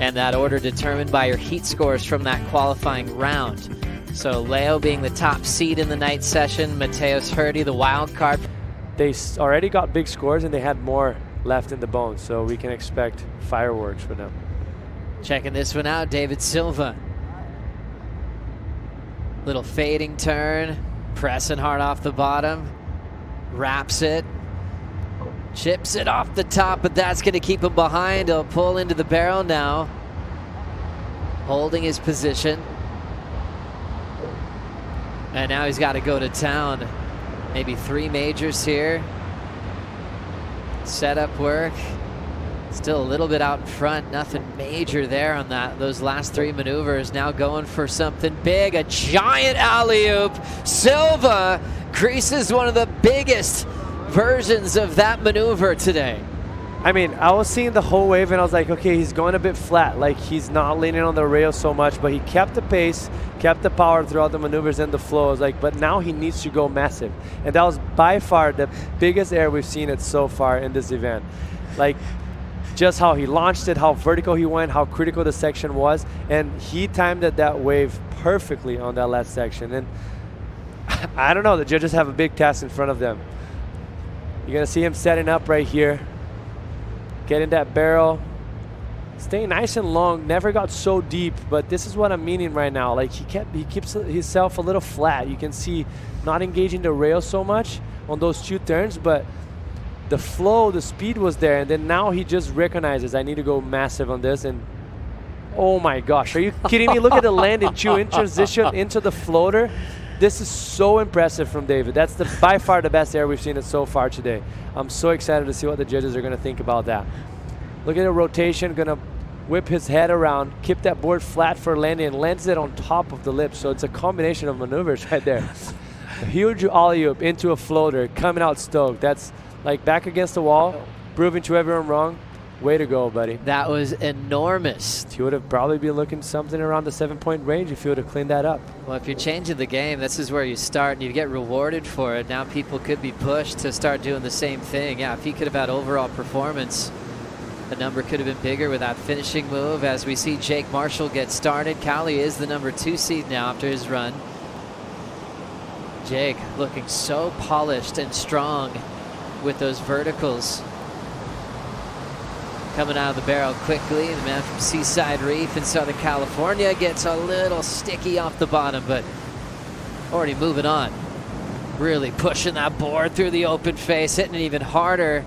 And that order determined by your heat scores from that qualifying round. So Leo being the top seed in the night session, Mateus, Herdy, the wild card. They already got big scores and they had more left in the bones, so we can expect fireworks for them. Checking this one out, Deivid Silva. Little fading turn, pressing hard off the bottom, wraps it, chips it off the top, but that's going to keep him behind. He'll pull into the barrel now, holding his position. And now he's got to go to town. Maybe 3 majors here. Setup work. Still a little bit out in front. Nothing major there on those last 3 maneuvers. Now going for something big. A giant alley-oop. Silva creases one of the biggest versions of that maneuver today. I mean, I was seeing the whole wave and I was like, okay, he's going a bit flat. Like, he's not leaning on the rail so much, but he kept the pace, kept the power throughout the maneuvers and the flow. I was like, but now he needs to go massive. And that was by far the biggest air we've seen it so far in this event. Like, just how he launched it, how vertical he went, how critical the section was. And he timed that wave perfectly on that last section. And I don't know, the judges have a big task in front of them. You're going to see him setting up right here. Getting that barrel, staying nice and long, never got so deep, but this is what I'm meaning right now. Like, he keeps himself a little flat. You can see not engaging the rail so much on those 2 turns, but the flow, the speed was there, and then now he just recognizes I need to go massive on this, and oh my gosh, are you kidding me? Look at the landing too in transition into the floater. This is so impressive from Deivid. That's by far the best air we've seen it so far today. I'm so excited to see what the judges are going to think about that. Look at the rotation, going to whip his head around, keep that board flat for landing, and lands it on top of the lip. So it's a combination of maneuvers right there. A huge alley-oop into a floater, coming out stoked. That's like back against the wall, proving to everyone wrong. Way to go, buddy. That was enormous. He would have probably been looking something around the 7-point range if he would have cleaned that up. Well, if you're changing the game, this is where you start and you get rewarded for it. Now people could be pushed to start doing the same thing. Yeah, if he could have had overall performance, the number could have been bigger with that finishing move. As we see Jake Marshall get started, Callie is the number 2 seed now after his run. Jake looking so polished and strong with those verticals. Coming out of the barrel quickly, the man from Seaside Reef in Southern California gets a little sticky off the bottom, but already moving on. Really pushing that board through the open face, hitting it even harder,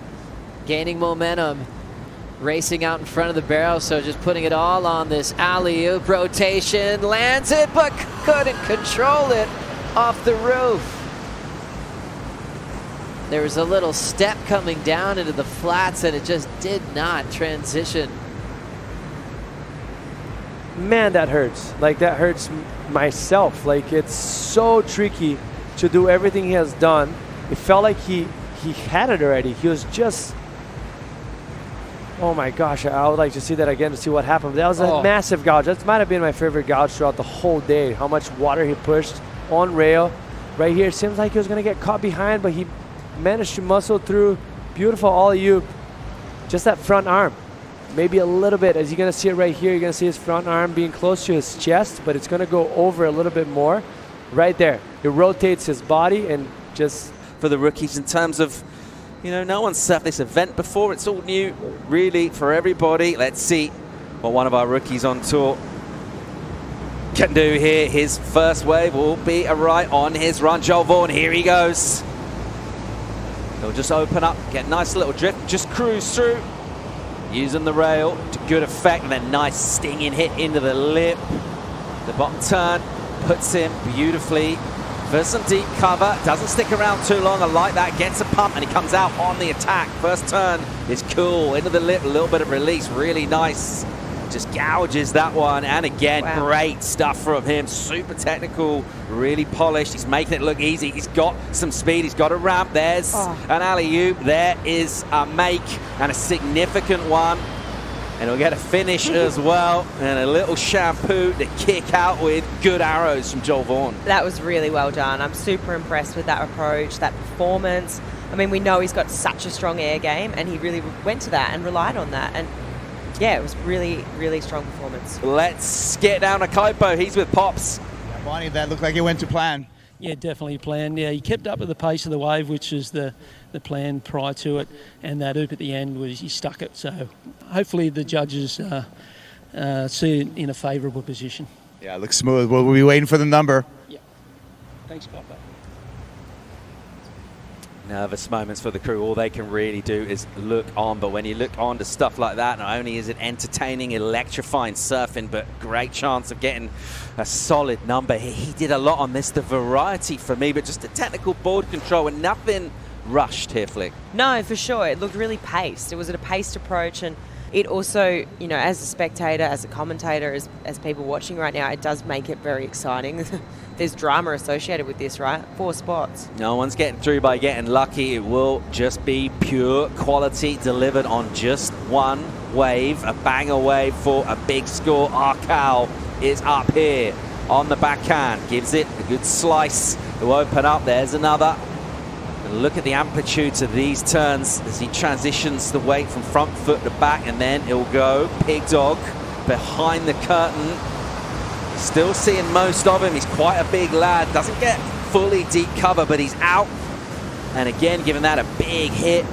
gaining momentum, racing out in front of the barrel, so just putting it all on this alley-oop rotation, lands it, but couldn't control it off the roof. There was a little step coming down into the flats and it just did not transition. Man, that hurts. Like, that hurts myself. Like, it's so tricky to do everything he has done. It felt like he had it already. He was just, oh my gosh, I would like to see that again to see what happened. That was a massive gouge. That might have been my favorite gouge throughout the whole day. How much water he pushed on rail. Right here, it seems like he was going to get caught behind, but he managed to muscle through. Beautiful alley-oop. Just that front arm. Maybe a little bit. As you're going to see it right here, you're going to see his front arm being close to his chest, but it's going to go over a little bit more. Right there. It rotates his body and just... For the rookies in terms of, you know, no one's surfed this event before. It's all new, really, for everybody. Let's see what one of our rookies on tour can do here. His first wave will be a right on his run. Joel Vaughan, here he goes. He'll just open up, get a nice little drift, just cruise through, using the rail to good effect, and then nice stinging hit into the lip. The bottom turn puts him beautifully for some deep cover. Doesn't stick around too long. I like that. Gets a pump, and he comes out on the attack. First turn is cool. Into the lip, a little bit of release. Really nice. Just gouges that one, and again, great stuff from him. Super technical, really polished. He's making it look easy. He's got some speed. He's got a ramp. There's an alley-oop. There is a make, and a significant one. And he'll get a finish as well, and a little shampoo to kick out with. Good arrows from Joel Vaughan. That was really well done. I'm super impressed with that approach, that performance. I mean, we know he's got such a strong air game, and he really went to that and relied on that. And yeah, it was really, really strong performance. Let's get down to Kaipo. He's with Pops. Bonnie, that looked like it went to plan. Yeah, definitely planned. Yeah, he kept up with the pace of the wave, which is the plan prior to it, and that oop at the end was he stuck it. So hopefully the judges see it in a favourable position. Yeah, it looks smooth. We'll be waiting for the number. Yeah. Thanks, Papa. Nervous moments for the crew. All they can really do is look on. But when you look on to stuff like that, not only is it entertaining, electrifying surfing, but great chance of getting a solid number. He did a lot on this. The variety for me, but just the technical board control and nothing rushed here, Flick. No, for sure. It looked really paced. It was a paced approach, and it also, you know, as a spectator, as a commentator, as people watching right now, it does make it very exciting. There's drama associated with this, right? 4 spots. No one's getting through by getting lucky. It will just be pure quality delivered on just one wave. A banger wave for a big score. Arcal is up here on the backhand. Gives it a good slice to open up. There's another. And look at the amplitude of these turns as he transitions the weight from front foot to back, and then he'll go Pig Dog behind the curtain. Still seeing most of him. He's quite a big lad. Doesn't get fully deep cover, but he's out. And again, giving that a big hit.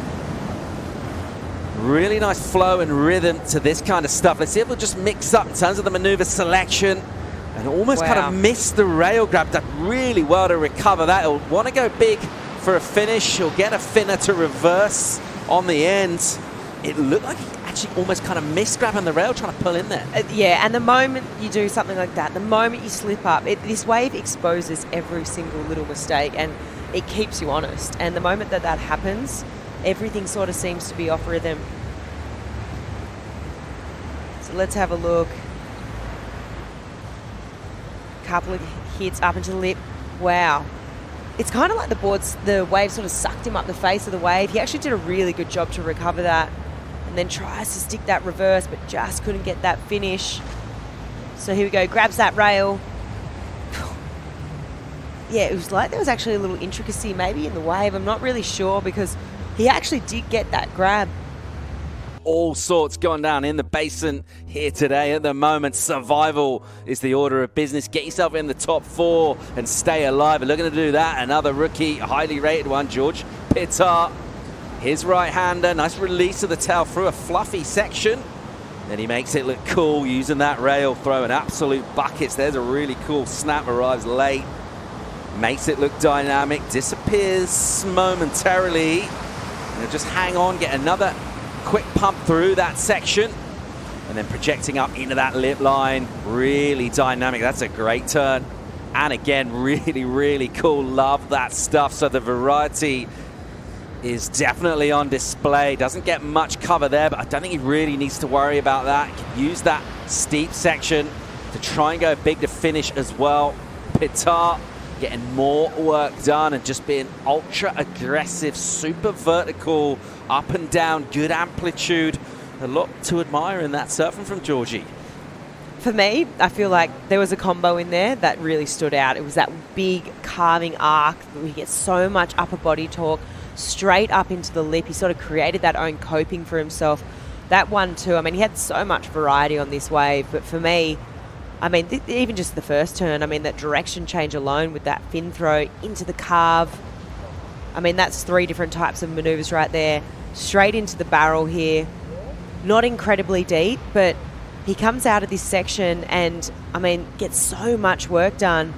Really nice flow and rhythm to this kind of stuff. Let's see if we'll just mix up in terms of the maneuver selection. And almost kind of miss the rail grab. Done really well to recover that. He'll want to go big for a finish. He'll get a finner to reverse on the end. It looked like he actually almost kind of missed grabbing the rail, trying to pull in there. Yeah, and the moment you do something like that, the moment you slip up, this wave exposes every single little mistake, and it keeps you honest. And the moment that happens, everything sort of seems to be off rhythm. So let's have a look. Couple of hits up into the lip. Wow. It's kind of like the wave sort of sucked him up the face of the wave. He actually did a really good job to recover that. And then tries to stick that reverse, but just couldn't get that finish. So here we go, grabs that rail. Yeah, it was like there was actually a little intricacy maybe in the wave. I'm not really sure, because he actually did get that grab. All sorts going down in the basin here today. At the moment, survival is the order of business. Get yourself in the top 4 and stay alive. We're looking to do that. Another rookie, highly rated one, George Pittar. His right-hander, nice release of the tail through a fluffy section. Then he makes it look cool using that rail, throwing absolute buckets. There's a really cool snap, arrives late. Makes it look dynamic, disappears momentarily. And just hang on, get another quick pump through that section. And then projecting up into that lip line. Really dynamic, that's a great turn. And again, really, really cool, love that stuff. So the variety is definitely on display. Doesn't get much cover there, but I don't think he really needs to worry about that. He can use that steep section to try and go big to finish as well. Pittar getting more work done and just being ultra aggressive, super vertical, up and down, good amplitude. A lot to admire in that surfing from Georgie. For me, I feel like there was a combo in there that really stood out. It was that big carving arc. We get so much upper body torque straight up into the lip. He sort of created that own coping for himself. That one too, I mean, he had so much variety on this wave, but for me, I mean, even just the first turn, I mean, that direction change alone with that fin throw into the carve, I mean, that's 3 different types of maneuvers right there. Straight into the barrel here. Not incredibly deep, but he comes out of this section and, I mean, gets so much work done.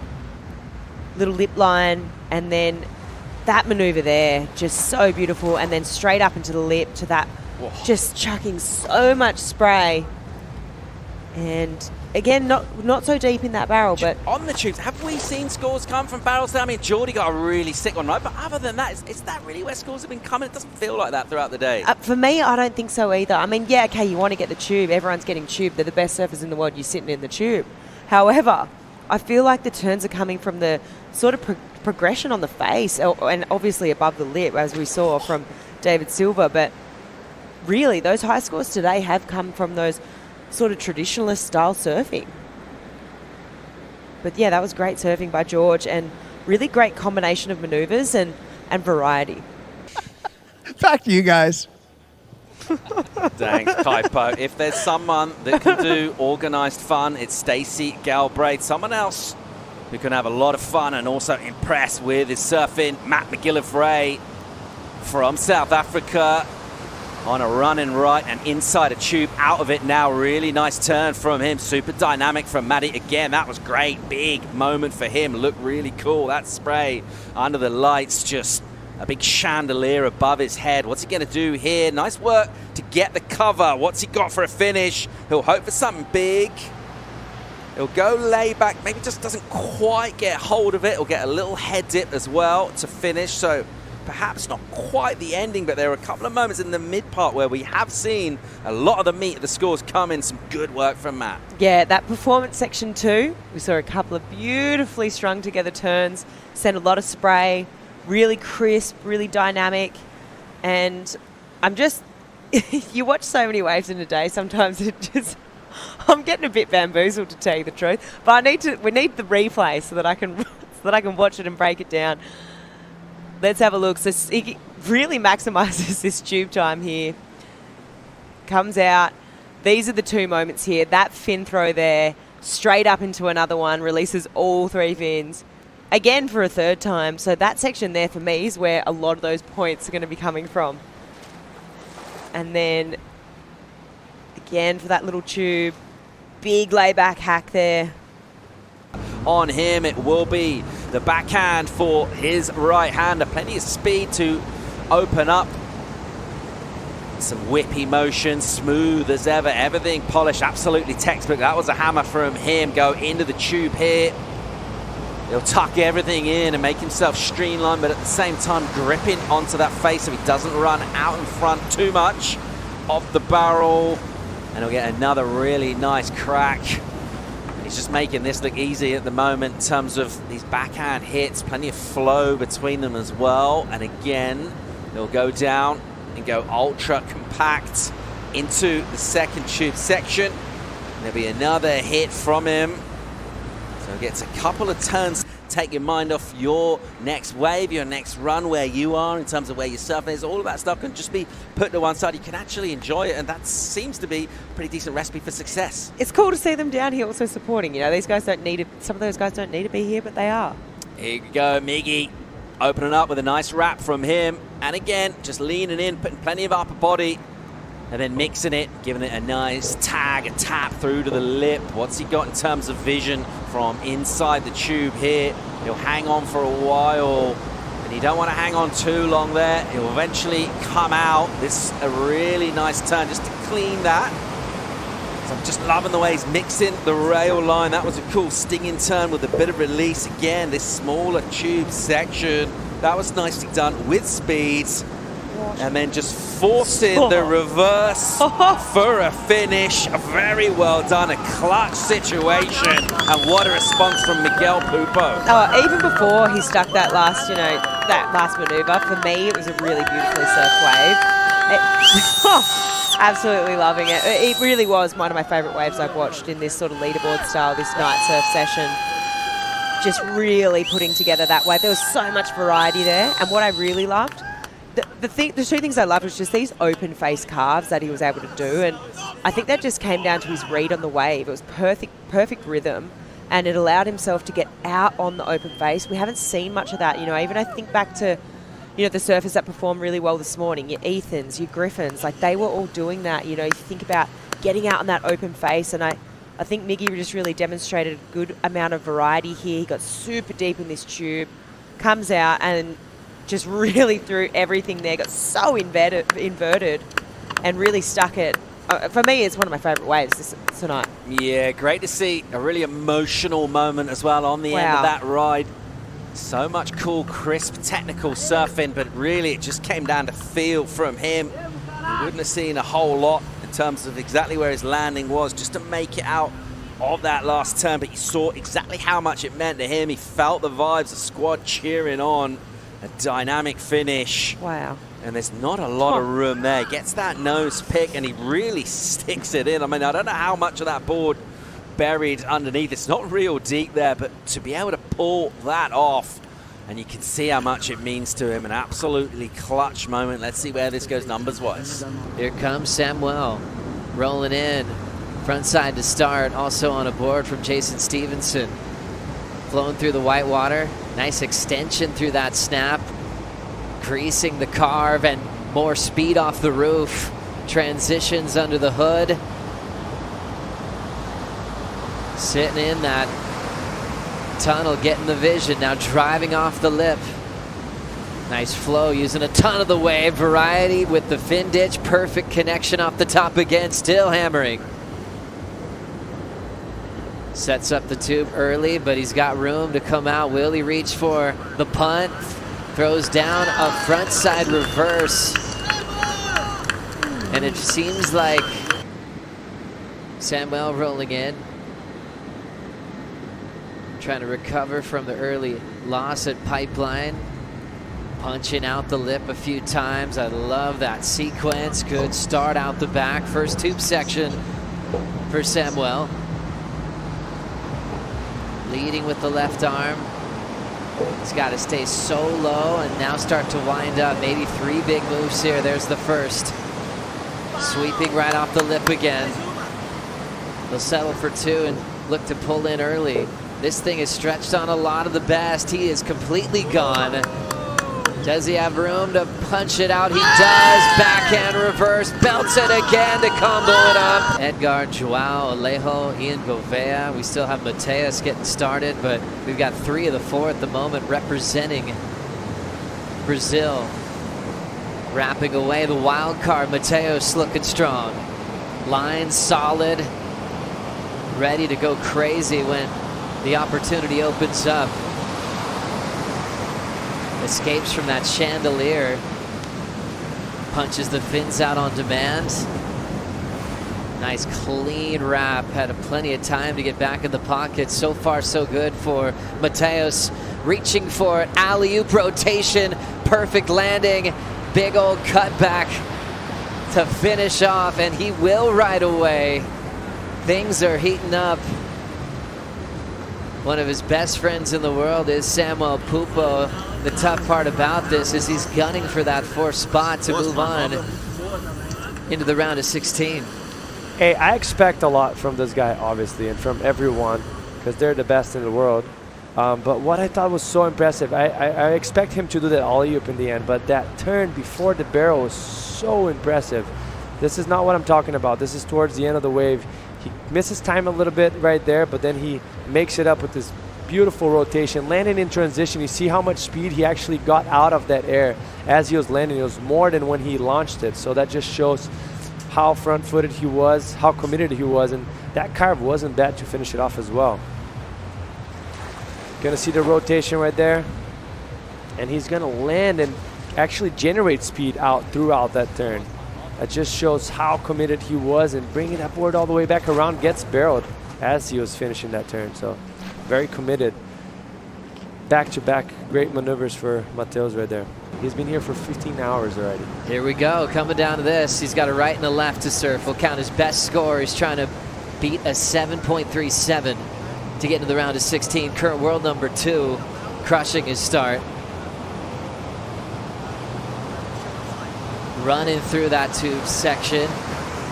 Little lip line, and then that maneuver there, just so beautiful, and then straight up into the lip to that, just chucking so much spray. And again, not so deep in that barrel, but on the tubes, have we seen scores come from barrels there? I mean, Geordie got a really sick one, right? But other than that, is that really where scores have been coming? It doesn't feel like that throughout the day. For me, I don't think so either. I mean, yeah, okay, you want to get the tube. Everyone's getting tube. They're the best surfers in the world. You're sitting in the tube. However, I feel like the turns are coming from the sort of progression on the face, and obviously above the lip, as we saw from Deivid Silva. But really, those high scores today have come from those sort of traditionalist style surfing. But yeah, that was great surfing by George, and really great combination of maneuvers and variety. Back to you guys. Thanks, Kaipo. If there's someone that can do organised fun, it's Stacey Galbraith. Someone else who can have a lot of fun and also impress with his surfing, Matt McGillivray from South Africa on a run and right and inside a tube, out of it now. Really nice turn from him. Super dynamic from Matty. Again, that was great. Big moment for him. Looked really cool. That spray under the lights, just a big chandelier above his head. What's he going to do here? Nice work to get the cover. What's he got for a finish? He'll hope for something big. He'll go lay back. Maybe just doesn't quite get hold of it. He'll get a little head dip as well to finish. So perhaps not quite the ending, but there are a couple of moments in the mid part where we have seen a lot of the meat of the scores come in. Some good work from Matt. Yeah, that performance section 2, we saw a couple of beautifully strung together turns, sent a lot of spray, really crisp, really dynamic. And I'm just, you watch so many waves in a day, sometimes it just, I'm getting a bit bamboozled, to tell you the truth. But we need the replay so that I can watch it and break it down. Let's have a look. So he really maximises this tube time here. Comes out. These are the 2 moments here. That fin throw there, straight up into another one, releases all 3 fins. Again for a 3rd time. So that section there for me is where a lot of those points are going to be coming from. And then again for that little tube. Big layback hack there. On him, it will be the backhand for his right-hander. Plenty of speed to open up. Some whippy motion, smooth as ever. Everything polished, absolutely textbook. That was a hammer from him. Go into the tube here. He'll tuck everything in and make himself streamlined, but at the same time gripping onto that face so he doesn't run out in front too much of the barrel. And he'll get another really nice crack. He's just making this look easy at the moment in terms of these backhand hits. Plenty of flow between them as well. And again, they'll go down and go ultra compact into the 2nd tube section. And there'll be another hit from him. So he gets a couple of turns. Take your mind off your next wave, your next run, where you are in terms of where your surfing is. All of that stuff can just be put to one side. You can actually enjoy it, and that seems to be a pretty decent recipe for success. It's cool to see them down here also supporting. You know, these guys don't need it. Some of those guys don't need to be here, but they are. Here we go, Miggy opening up with a nice wrap from him. And again, just leaning in, putting plenty of upper body, and then mixing it, giving it a nice tag, a tap through to the lip. What's he got in terms of vision from inside the tube here? He'll hang on for a while, and you don't want to hang on too long there. He'll eventually come out. This is a really nice turn just to clean that. So I'm just loving the way he's mixing the rail line. That was a cool stinging turn with a bit of release. Again, this smaller tube section, that was nicely done with speeds. And then just forcing the reverse for a finish. Very well done, a clutch situation. And what a response from Miguel Pupo. Oh, even before he stuck that last, that last maneuver, for me, it was a really beautifully surfed wave. Absolutely loving it. It really was one of my favourite waves I've watched in this sort of leaderboard style, this night surf session. Just really putting together that wave. There was so much variety there. And what I really loved, the 2 things I loved was just these open face carves that he was able to do, and I think that just came down to his read on the wave. It was perfect rhythm, and it allowed himself to get out on the open face. We haven't seen much of that, even I think back to, the surfers that performed really well this morning, your Ethans, your Griffins, like they were all doing that. You think about getting out on that open face, and I think Miggy just really demonstrated a good amount of variety here. He got super deep in this tube, comes out and just really threw everything there, got so inverted and really stuck it. For me, it's one of my favourite waves tonight. Yeah, great to see a really emotional moment as well on the end of that ride. So much cool, crisp, technical surfing, but really it just came down to feel from him. You wouldn't have seen a whole lot in terms of exactly where his landing was just to make it out of that last turn, but you saw exactly how much it meant to him. He felt the vibes, the squad cheering on. A dynamic finish. Wow. And there's not a lot of room there. Gets that nose pick and he really sticks it in. I mean, I don't know how much of that board buried underneath. It's not real deep there, but to be able to pull that off And you can see how much it means to him. An absolutely clutch moment. Let's see where this goes numbers-wise. Here comes Samuel rolling in. Front side to start. Also on a board from Jason Stevenson. Flowing through the white water. Nice extension through that snap. Greasing the carve and more speed off the roof. Transitions under the hood. Sitting in that tunnel, getting the vision. Now driving off the lip. Nice flow, using a ton of the wave variety with the fin ditch. Perfect connection off the top again, still hammering. Sets up the tube early, but he's got room to come out. Will he reach for the punt? Throws down a front side reverse. And it seems like Samuel rolling in. Trying to recover from the early loss at Pipeline. Punching out the lip a few times. I love that sequence. Good start out the back. First tube section for Samuel. Leading with the left arm. He's got to stay so low and now start to wind up. Maybe 3 big moves here. There's the first. Sweeping right off the lip again. They'll settle for 2 and look to pull in early. This thing is stretched on a lot of the best. He is completely gone. Does he have room to punch it out? He does. Backhand reverse. Belts it again to combo it up. Edgar, Joao, Alejo, Ian Gouveia. We still have Mateus getting started, but we've got 3 of the 4 at the moment representing Brazil. Wrapping away the wild card. Mateus looking strong. Line solid. Ready to go crazy when the opportunity opens up. Escapes from that chandelier. Punches the fins out on demand. Nice clean wrap. Had plenty of time to get back in the pocket. So far so good for Mateus. Reaching for it. Alley-oop rotation. Perfect landing. Big old cutback to finish off. And he will right away. Things are heating up. One of his best friends in the world is Samuel Pupo. The tough part about this is he's gunning for that 4th spot to move on into the round of 16. Hey, I expect a lot from this guy, obviously, and from everyone, because they're the best in the world. But what I thought was so impressive, I expect him to do that alley-oop in the end, but that turn before the barrel was so impressive. This is not what I'm talking about. This is towards the end of the wave. He misses time a little bit right there, but then he makes it up with this beautiful rotation. Landing in transition, you see how much speed he actually got out of that air as he was landing. It was more than when he launched it. So that just shows how front-footed he was, how committed he was, and that carve wasn't bad to finish it off as well. Gonna see the rotation right there, and he's gonna land and actually generate speed out throughout that turn. That just shows how committed he was, and bringing that board all the way back around gets barreled as he was finishing that turn. So very committed. Back-to-back great maneuvers for Mateus right there. He's been here for 15 hours already. Here we go, coming down to this. He's got a right and a left to surf. Will count his best score. He's trying to beat a 7.37 to get into the round of 16. Current world number 2, crushing his start. Running through that tube section,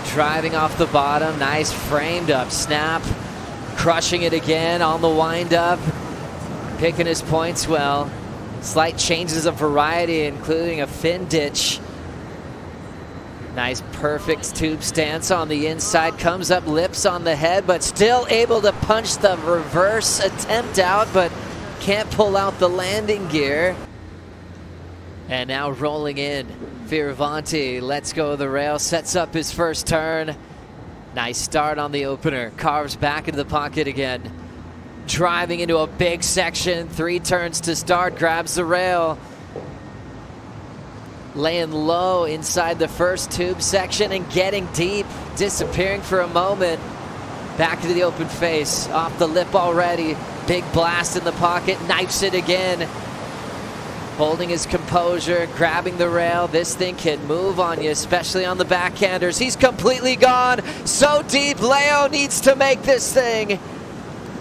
driving off the bottom. Nice framed up snap. Crushing it again on the wind up. Picking his points well. Slight changes of variety, including a fin ditch. Nice perfect tube stance on the inside. Comes up lips on the head, but still able to punch the reverse attempt out, but can't pull out the landing gear. And now rolling in. Fioravanti lets go of the rail, sets up his first turn. Nice start on the opener. Carves back into the pocket again. Driving into a big section. 3 turns to start. Grabs the rail. Laying low inside the first tube section and getting deep. Disappearing for a moment. Back into the open face. Off the lip already. Big blast in the pocket. Knifes it again. Holding his composure, grabbing the rail. This thing can move on you, especially on the backhanders. He's completely gone. So deep, Leo needs to make this thing